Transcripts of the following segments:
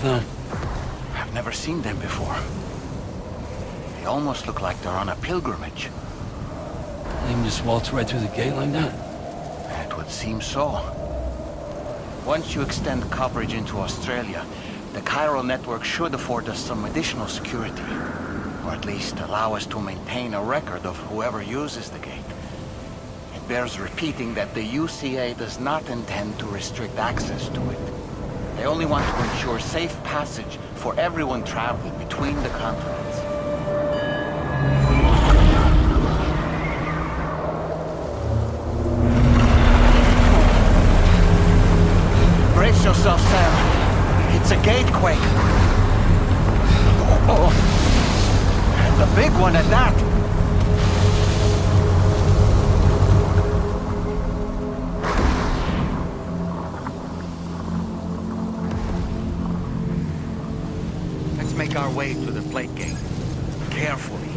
them? I've never seen them before. They almost look like they're on a pilgrimage. They can just waltz right through the gate like that? It would seem so. Once you extend coverage into Australia, the chiral network should afford us some additional security. Or at least allow us to maintain a record of whoever uses the gate. It bears repeating that the UCA does not intend to restrict access to it. They only want to ensure safe passage for everyone traveling between the continents. Brace yourself, Sam. It's a gatequake. Oh, and a big one at that. Let's make our way to the plate gate. Carefully.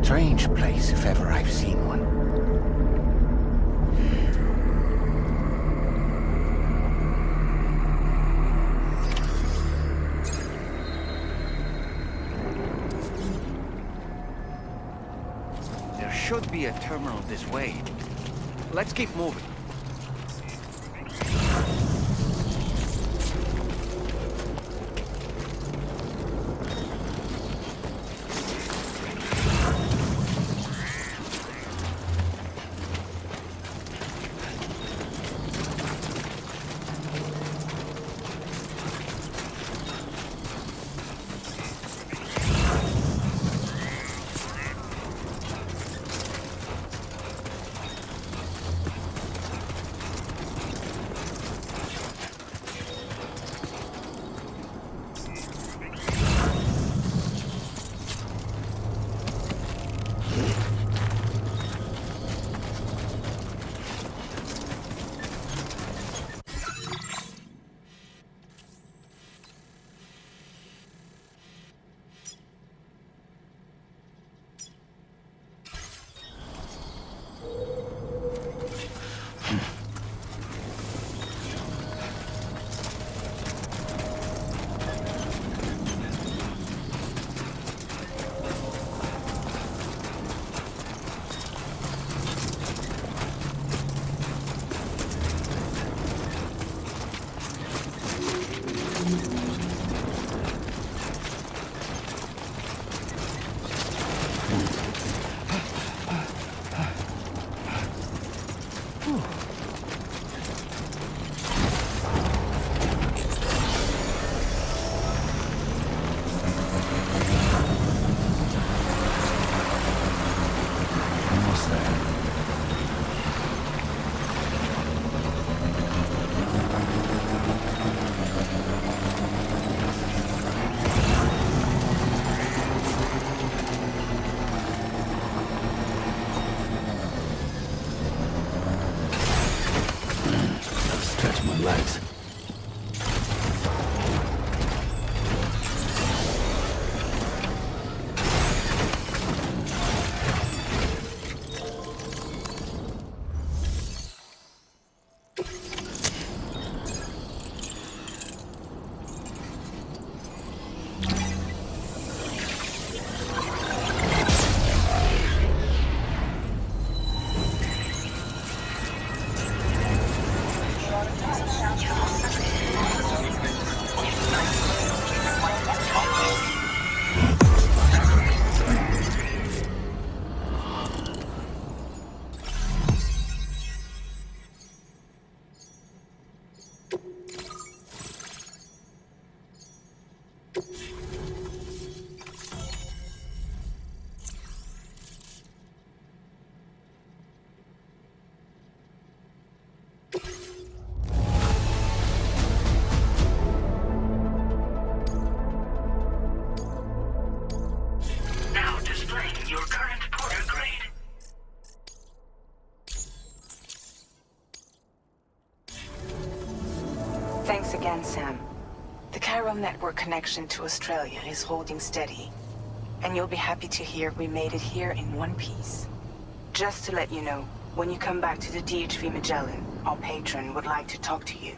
Strange place, if ever I've seen one. There should be a terminal this way. Let's keep moving. understand, Sam. The chiral network connection to Australia is holding steady. And you'll be happy to hear we made it here in one piece. Just to let you know, when you come back to the DHV Magellan, our patron would like to talk to you.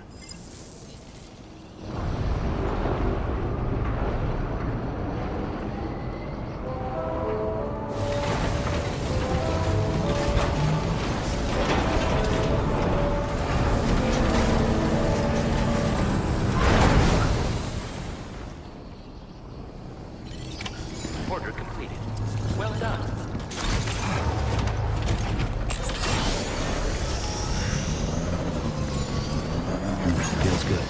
Order completed. Well done. Feels good.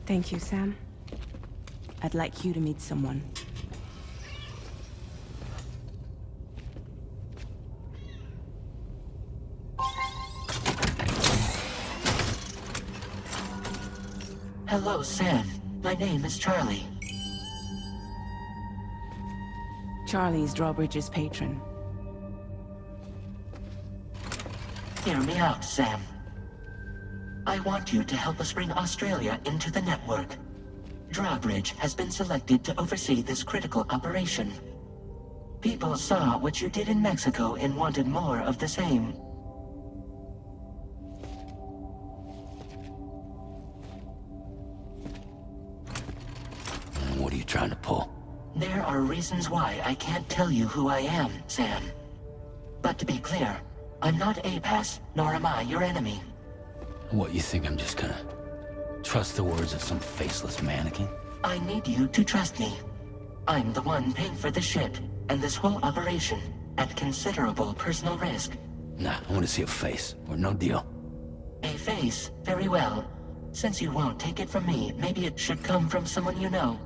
Thank you, Sam. I'd like you to meet someone. Hello, Sam. My name is Charlie. Charlie's Drawbridge's patron. Hear me out, Sam. I want you to help us bring Australia into the network. Drawbridge has been selected to oversee this critical operation. People saw what you did in Mexico and wanted more of the same. What are you trying to pull? There are reasons why I can't tell you who I am, Sam. But to be clear, I'm not APAS, nor am I your enemy. What, you think I'm just gonna trust the words of some faceless mannequin? I need you to trust me. I'm the one paying for the ship and this whole operation at considerable personal risk. Nah, I want to see a face, or no deal. A face? Very well. Since you won't take it from me, maybe it should come from someone you know.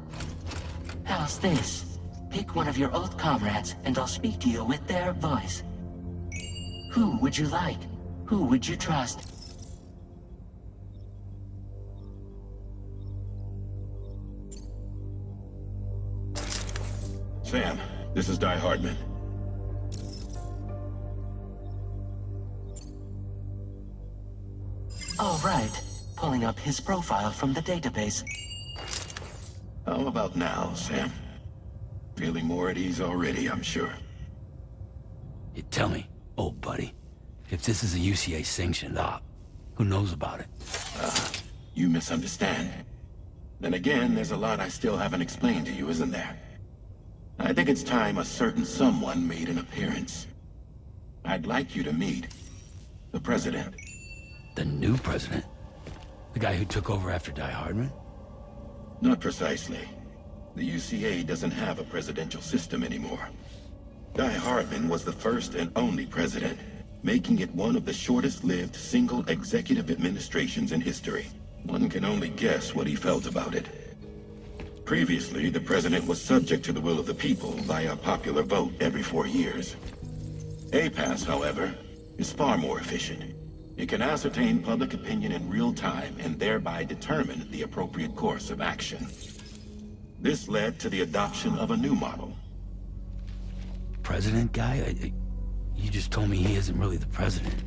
How's this? Pick one of your old comrades, and I'll speak to you with their voice. Who would you like? Who would you trust? Sam, this is Di Hardman. All right. Pulling up his profile from the database. How about now, Sam? Feeling more at ease already, I'm sure. You tell me, old buddy, if this is a UCA-sanctioned op, who knows about it? You misunderstand. Then again, there's a lot I still haven't explained to you, isn't there? I think it's time a certain someone made an appearance. I'd like you to meet the President. The new president? The guy who took over after Di Hardman? Not precisely. The UCA doesn't have a presidential system anymore. Di Hardman was the first and only president, making it one of the shortest-lived single executive administrations in history. One can only guess what he felt about it. Previously, the president was subject to the will of the people via popular vote every 4 years. APAS, however, is far more efficient. It can ascertain public opinion in real time and thereby determine the appropriate course of action. This led to the adoption of a new model. President guy? You just told me he isn't really the president.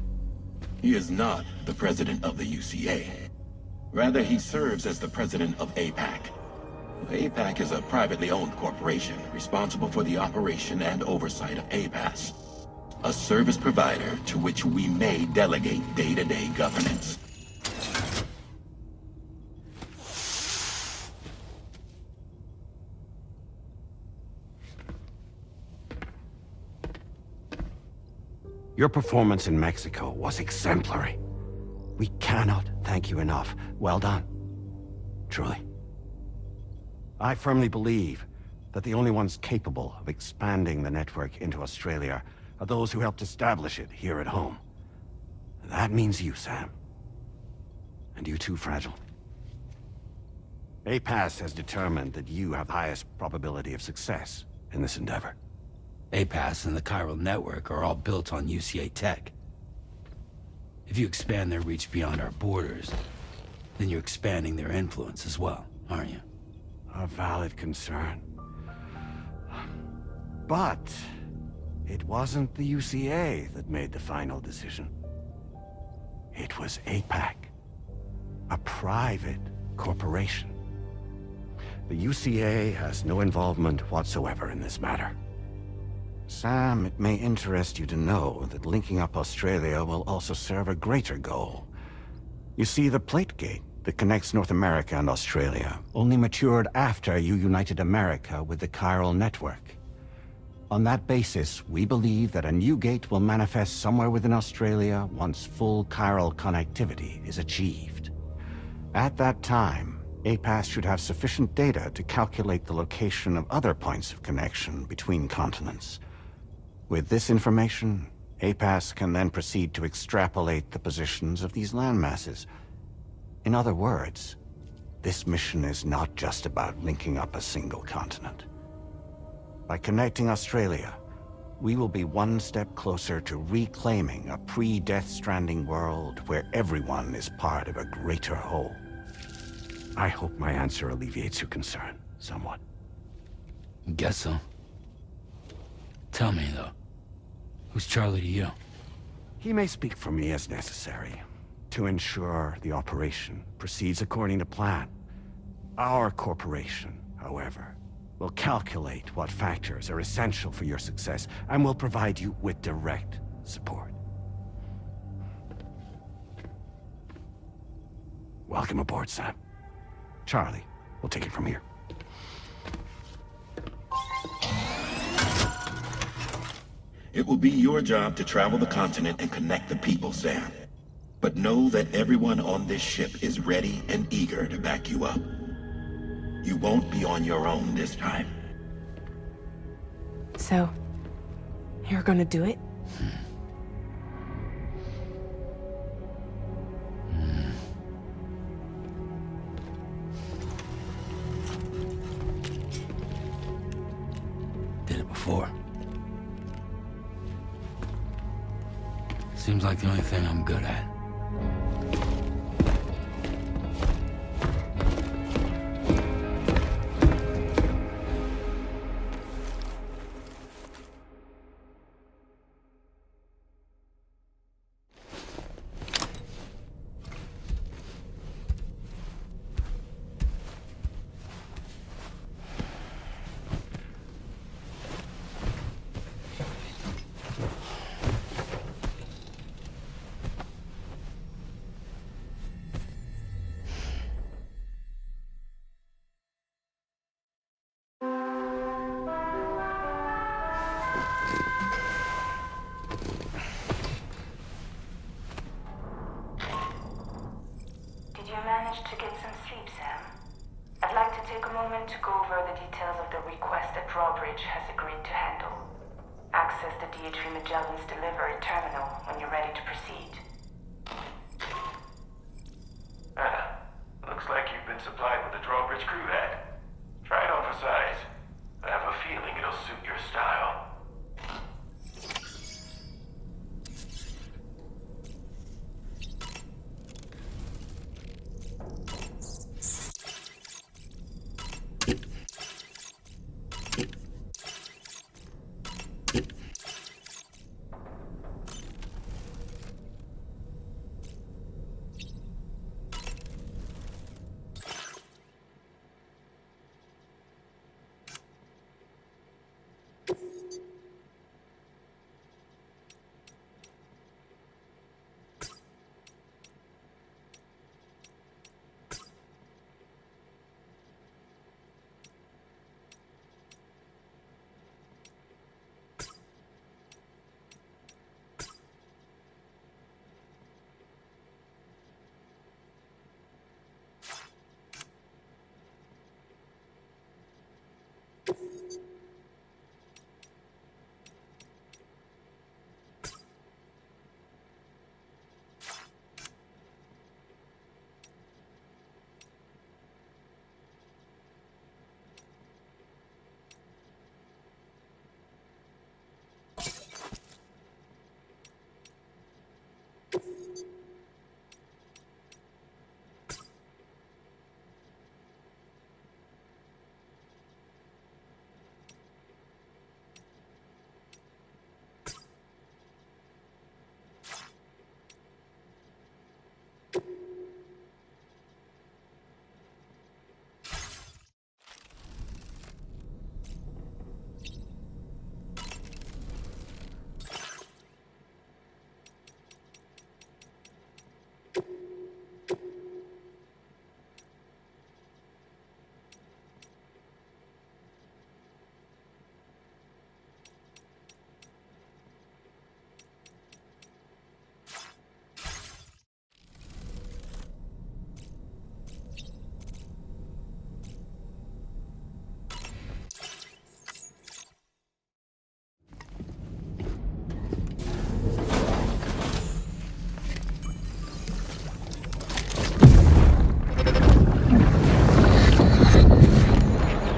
He is not the president of the UCA. Rather, he serves as the president of APAC. APAC is a privately owned corporation responsible for the operation and oversight of APAS, a service provider to which we may delegate day-to-day governance. Your performance in Mexico was exemplary. We cannot thank you enough. Well done. Truly. I firmly believe that the only ones capable of expanding the network into Australia are those who helped establish it here at home. That means you, Sam. And you too, Fragile. APAS has determined that you have the highest probability of success in this endeavor. APAS and the chiral network are all built on UCA tech. If you expand their reach beyond our borders, then you're expanding their influence as well, aren't you? A valid concern. But it wasn't the UCA that made the final decision. It was APAC, a private corporation. The UCA has no involvement whatsoever in this matter. Sam, it may interest you to know that linking up Australia will also serve a greater goal. You see, the plate gate that connects North America and Australia only matured after you united America with the chiral network. On that basis, we believe that a new gate will manifest somewhere within Australia once full chiral connectivity is achieved. At that time, APAS should have sufficient data to calculate the location of other points of connection between continents. With this information, APAS can then proceed to extrapolate the positions of these landmasses. In other words, this mission is not just about linking up a single continent. By connecting Australia, we will be one step closer to reclaiming a pre-Death Stranding world where everyone is part of a greater whole. I hope my answer alleviates your concern somewhat. Guess so. Tell me, though, who's Charlie to you? He may speak for me as necessary to ensure the operation proceeds according to plan. Our corporation, however, will calculate what factors are essential for your success and will provide you with direct support. Welcome aboard, Sam. Charlie, we'll take it from here. It will be your job to travel the continent and connect the people, Sam. But know that everyone on this ship is ready and eager to back you up. You won't be on your own this time. So, you're gonna do it? Did it before. Seems like the only thing I'm good at. To get some sleep, Sam. I'd like to take a moment to go over the details of the request that Drawbridge has agreed to handle. Access the DHV Magellan's delivery terminal when you're ready to proceed. Looks like you've been supplied with the Drawbridge crew hat. Try it on for size. I have a feeling it'll suit your style.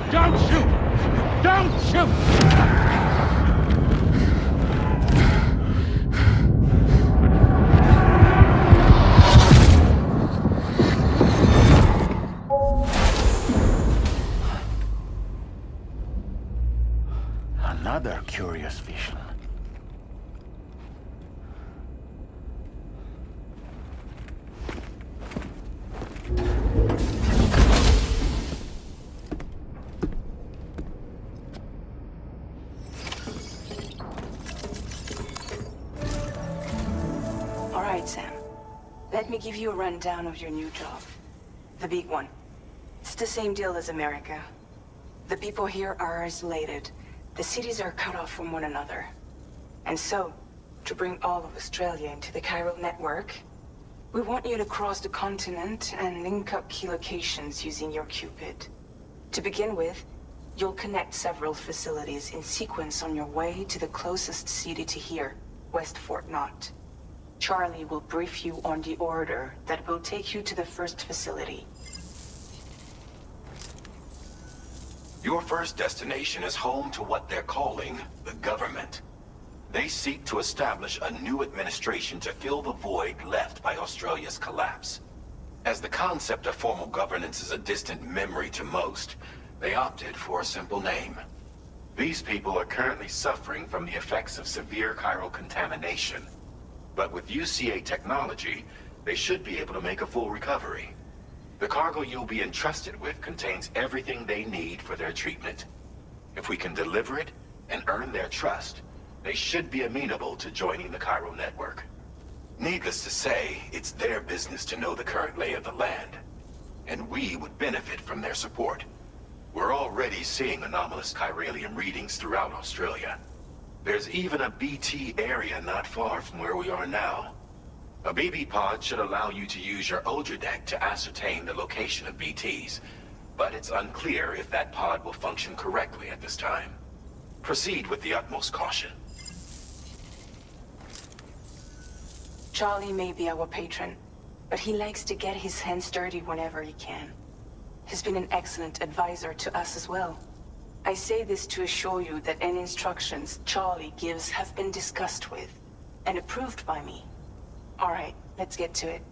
Don't shoot! Don't shoot! Another curious vision. All right, Sam. Let me give you a rundown of your new job. The big one. It's the same deal as America. The people here are isolated. The cities are cut off from one another. And so, to bring all of Australia into the chiral network, we want you to cross the continent and link up key locations using your Cupid. To begin with, you'll connect several facilities in sequence on your way to the closest city to here, West Fort Knott. Charlie will brief you on the order that will take you to the first facility. Your first destination is home to what they're calling the government. They seek to establish a new administration to fill the void left by Australia's collapse. As the concept of formal governance is a distant memory to most, they opted for a simple name. These people are currently suffering from the effects of severe chiral contamination. But with UCA technology, they should be able to make a full recovery. The cargo you'll be entrusted with contains everything they need for their treatment. If we can deliver it and earn their trust, they should be amenable to joining the chiral network. Needless to say, it's their business to know the current lay of the land, and we would benefit from their support. We're already seeing anomalous chiralium readings throughout Australia. There's even a BT area not far from where we are now. A BB pod should allow you to use your Ultra deck to ascertain the location of BTs, but it's unclear if that pod will function correctly at this time. Proceed with the utmost caution. Charlie may be our patron, but he likes to get his hands dirty whenever he can. He's been an excellent advisor to us as well. I say this to assure you that any instructions Charlie gives have been discussed with and approved by me. All right, let's get to it.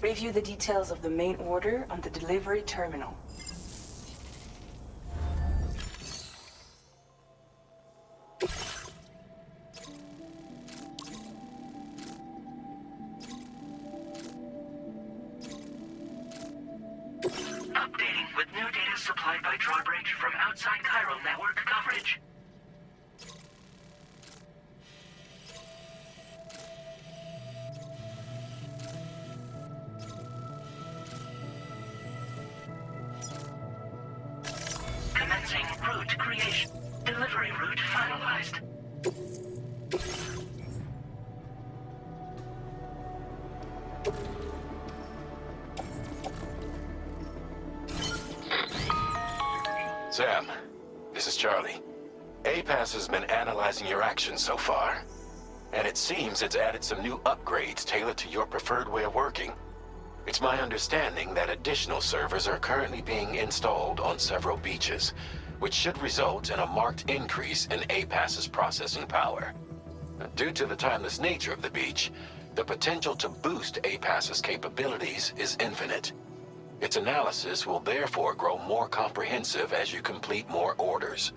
Review the details of the main order on the delivery terminal. Updating with new data supplied by drawbridge from outside chiral network coverage. Commencing route creation. Delivery route finalized. Sam, this is Charlie. APAS has been analyzing your actions so far, and it seems it's added some new upgrades tailored to your preferred way of working. It's my understanding that additional servers are currently being installed on several beaches, which should result in a marked increase in APAS's processing power. Due to the timeless nature of the beach, the potential to boost APAS's capabilities is infinite. Its analysis will therefore grow more comprehensive as you complete more orders,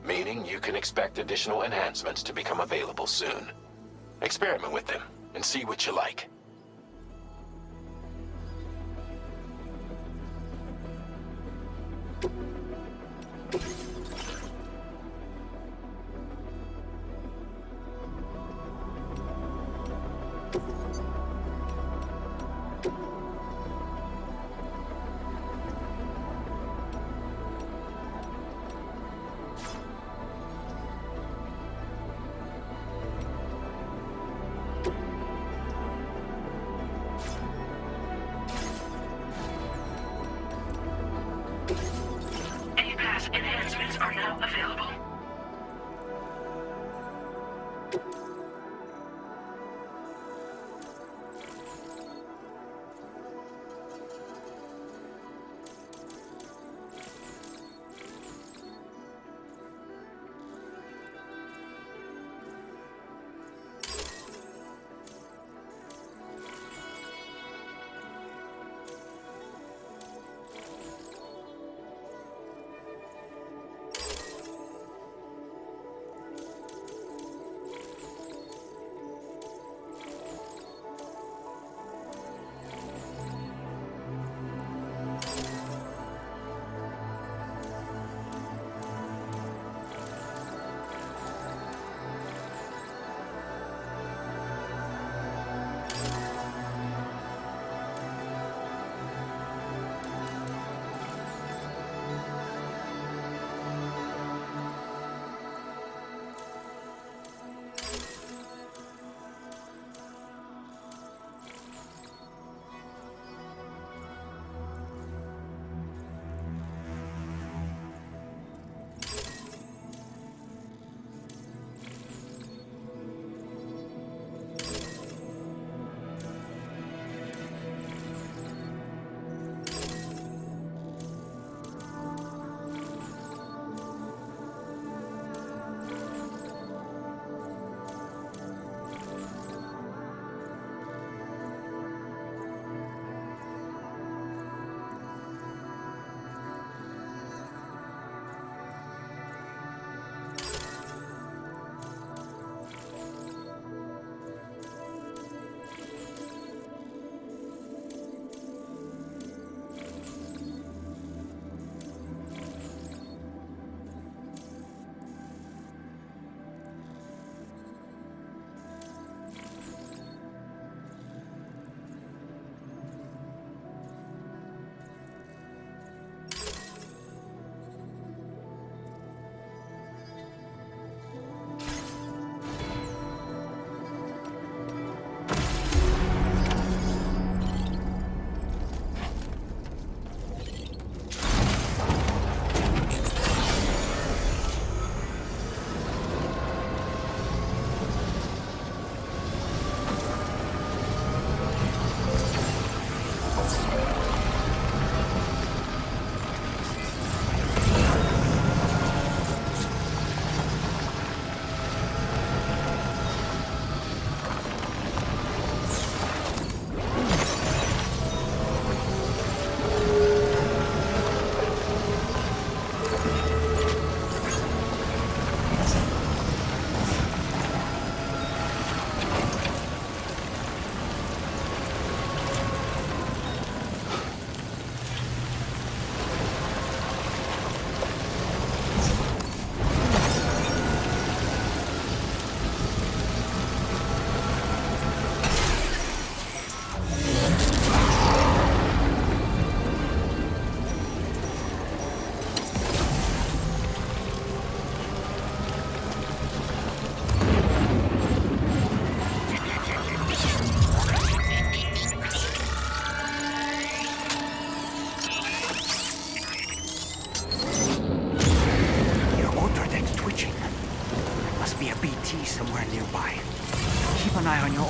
meaning you can expect additional enhancements to become available soon. Experiment with them and see what you like. enhancements are now available.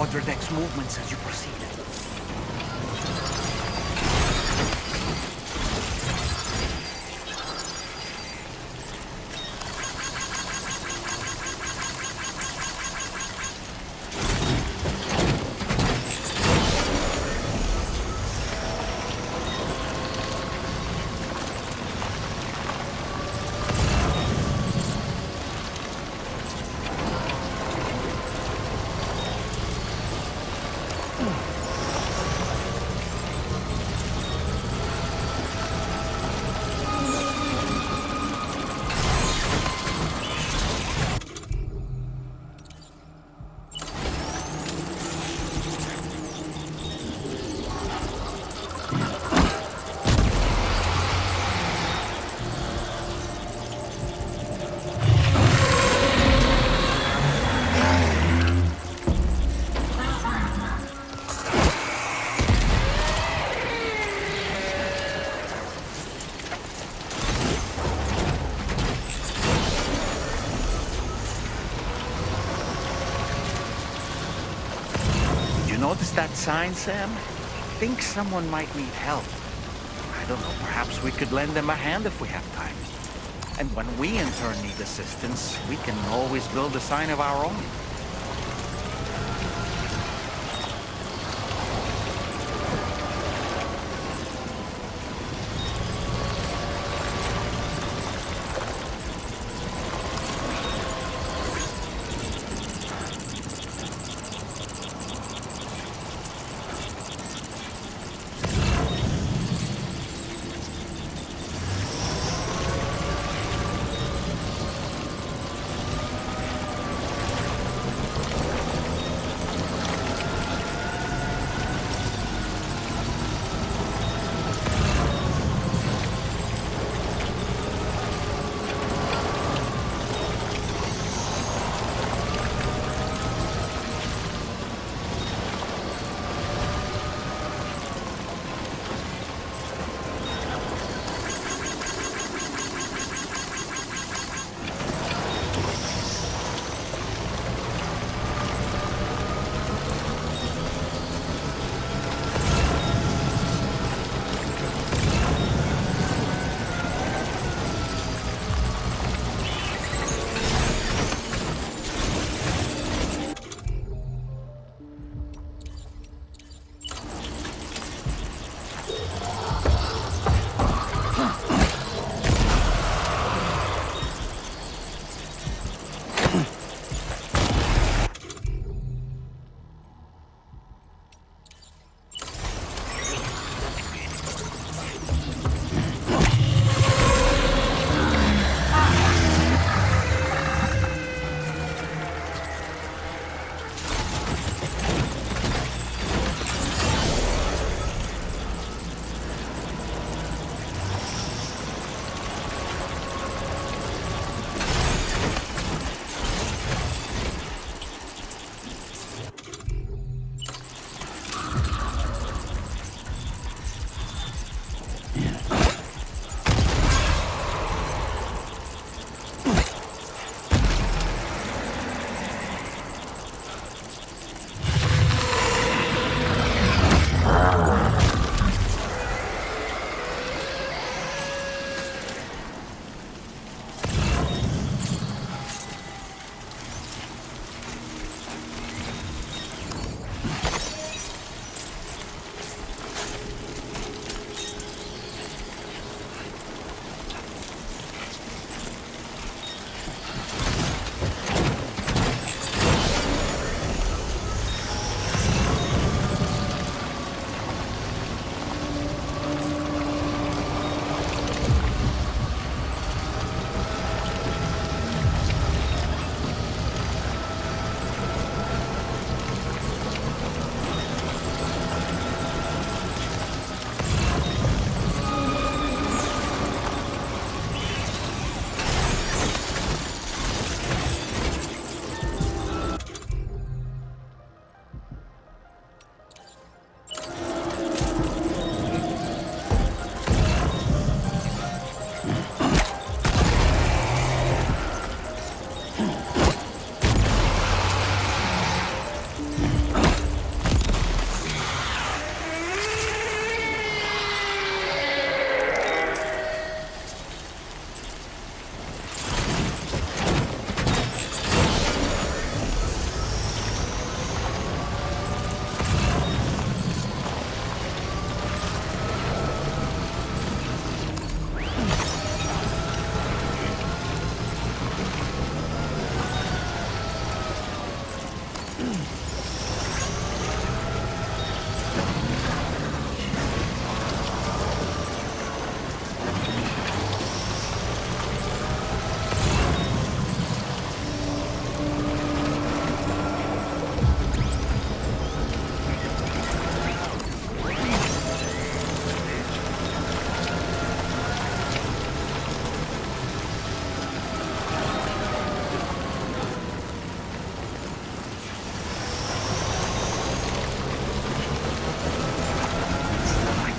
Other deck's movements as you proceed. Notice that sign, Sam? Think someone might need help. I don't know, perhaps we could lend them a hand if we have time. And when we in turn need assistance, we can always build a sign of our own.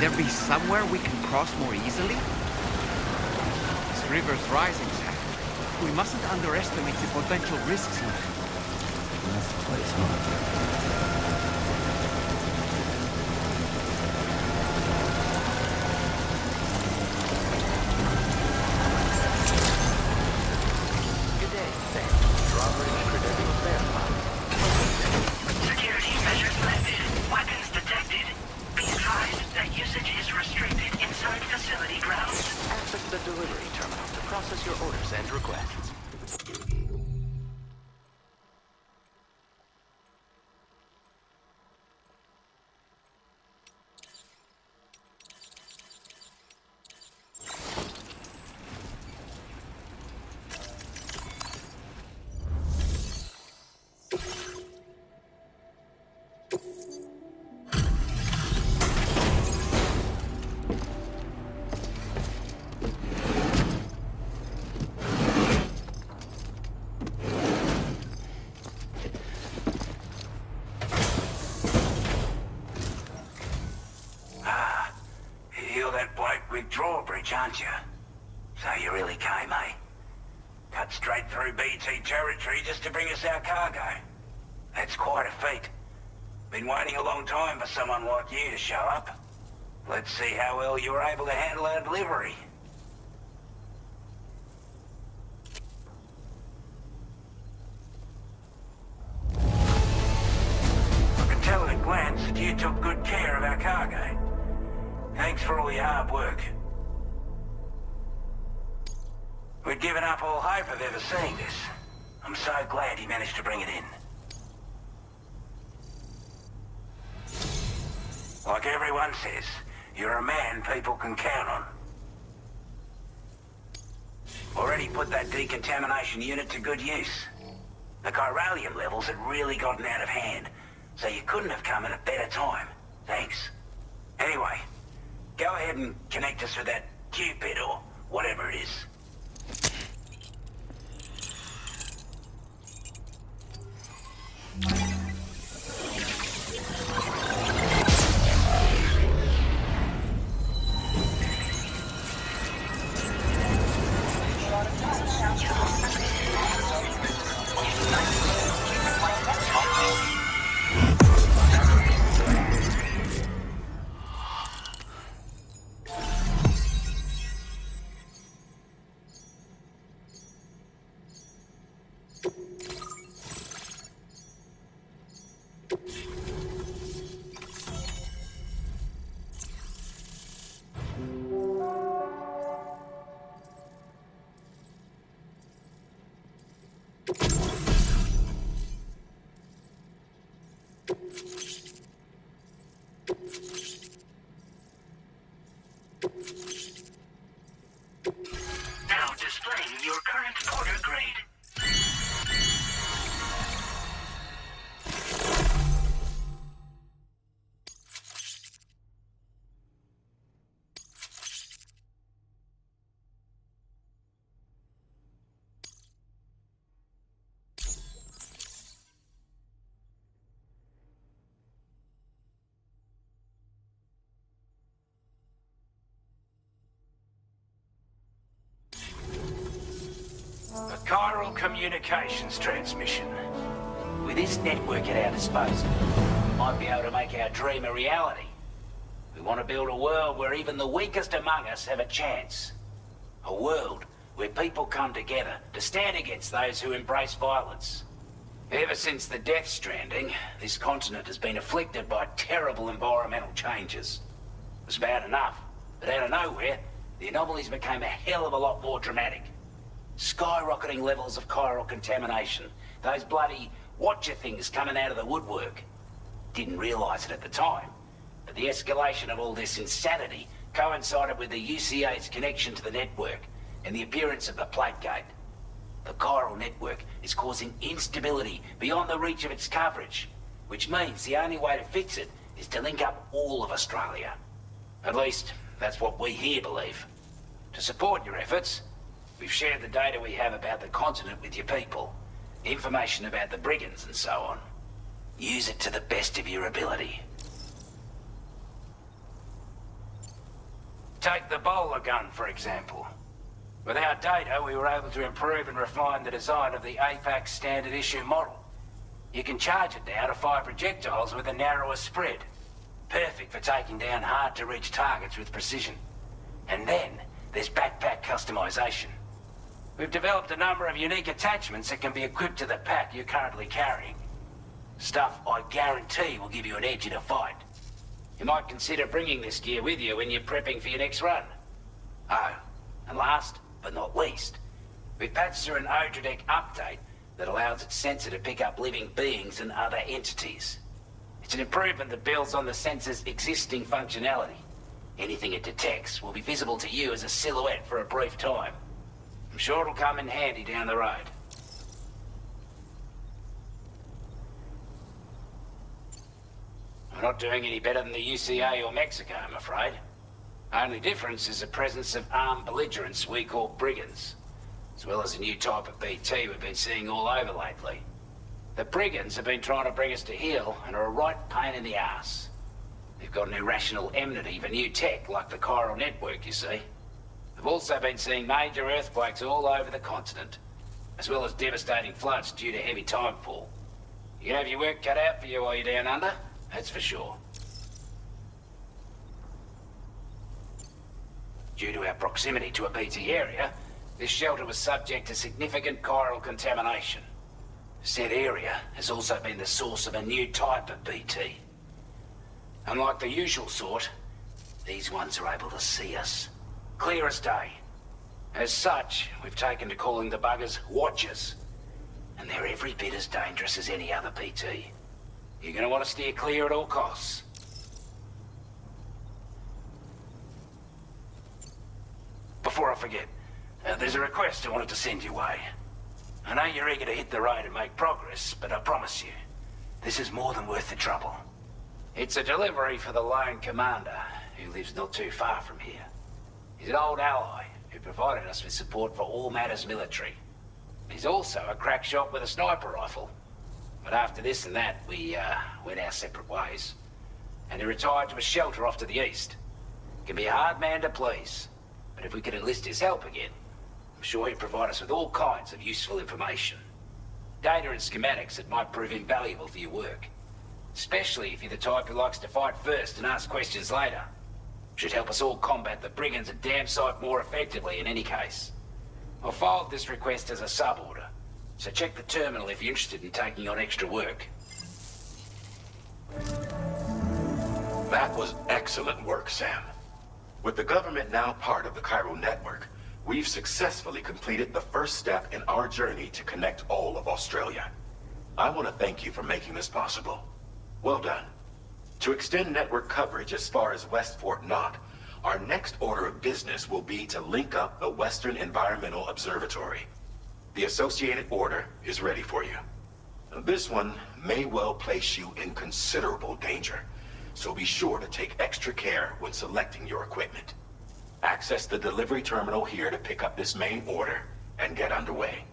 there be somewhere we can cross more easily? This river's rising, Sam. We mustn't underestimate the potential risks here. That's the place, huh? delivery terminal to process your orders and requests. Drawbridge, aren't you? So you really came, eh? Cut straight through BT territory just to bring us our cargo. That's quite a feat. Been waiting a long time for someone like you to show up. Let's see how well you were able to handle our delivery. I can tell at a glance that you took good care of our cargo. Thanks for all your hard work. We'd given up all hope of ever seeing this. I'm so glad he managed to bring it in. Like everyone says, you're a man people can count on. Already put that decontamination unit to good use. The chiralium levels had really gotten out of hand, so you couldn't have come at a better time. Thanks. Anyway, go ahead and connect us with that Cupid or whatever it is. Now displaying your current order grade. A chiral communications transmission. With this network at our disposal, we might be able to make our dream a reality. We want to build a world where even the weakest among us have a chance. A world where people come together to stand against those who embrace violence. Ever since the death stranding, this continent has been afflicted by terrible environmental changes. It was bad enough, but out of nowhere, the anomalies became a hell of a lot more dramatic. Skyrocketing levels of chiral contamination. Those bloody watcher things coming out of the woodwork. Didn't realize it at the time, but the escalation of all this insanity coincided with the UCA's connection to the network and the appearance of the plate gate. The chiral network is causing instability beyond the reach of its coverage, which means the only way to fix it is to link up all of Australia. At least, that's what we here believe. To support your efforts, we've shared the data we have about the continent with your people. Information about the brigands and so on. Use it to the best of your ability. Take the bowler gun, for example. With our data, we were able to improve and refine the design of the APAC standard issue model. You can charge it now to fire projectiles with a narrower spread. Perfect for taking down hard-to-reach targets with precision. And then, there's backpack customization. We've developed a number of unique attachments that can be equipped to the pack you're currently carrying. Stuff I guarantee will give you an edge in a fight. You might consider bringing this gear with you when you're prepping for your next run. Oh, And last, but not least, we've patched through an Odradek update that allows its sensor to pick up living beings and other entities. It's an improvement that builds on the sensor's existing functionality. Anything it detects will be visible to you as a silhouette for a brief time. I'm sure it'll come in handy down the road. We're not doing any better than the UCA or Mexico, I'm afraid. Only difference is the presence of armed belligerents we call brigands, as well as a new type of BT we've been seeing all over lately. The brigands have been trying to bring us to heel and are a right pain in the ass. They've got an irrational enmity for new tech like the chiral network, you see. We've also been seeing major earthquakes all over the continent, as well as devastating floods due to heavy timefall. You can have your work cut out for you while you're down under, that's for sure. Due to our proximity to a BT area, this shelter was subject to significant chiral contamination. Said area has also been the source of a new type of BT. Unlike the usual sort, these ones are able to see us. Clear as day. As such, we've taken to calling the buggers Watchers. And they're every bit as dangerous as any other BT. You're gonna want to steer clear at all costs. Before I forget, there's a request I wanted to send your way. I know you're eager to hit the road and make progress, but I promise you, this is more than worth the trouble. It's a delivery for the lone commander, who lives not too far from here. He's an old ally who provided us with support for all matters military. He's also a crack shot with a sniper rifle. But after this and that, we went our separate ways. And he retired to a shelter off to the east. Can be a hard man to please, but if we could enlist his help again, I'm sure he'd provide us with all kinds of useful information. Data and schematics that might prove invaluable for your work. Especially if you're the type who likes to fight first and ask questions later. Should help us all combat the brigands a damn sight more effectively in any case. I've filed this request as a sub-order, so check the terminal if you're interested in taking on extra work. That was excellent work, Sam. With the government now part of the chiral network, we've successfully completed the first step in our journey to connect all of Australia. I want to thank you for making this possible. Well done. To extend network coverage as far as West Fort Knott, our next order of business will be to link up the Western Environmental Observatory. The associated order is ready for you. This one may well place you in considerable danger, so be sure to take extra care when selecting your equipment. Access the delivery terminal here to pick up this main order and get underway.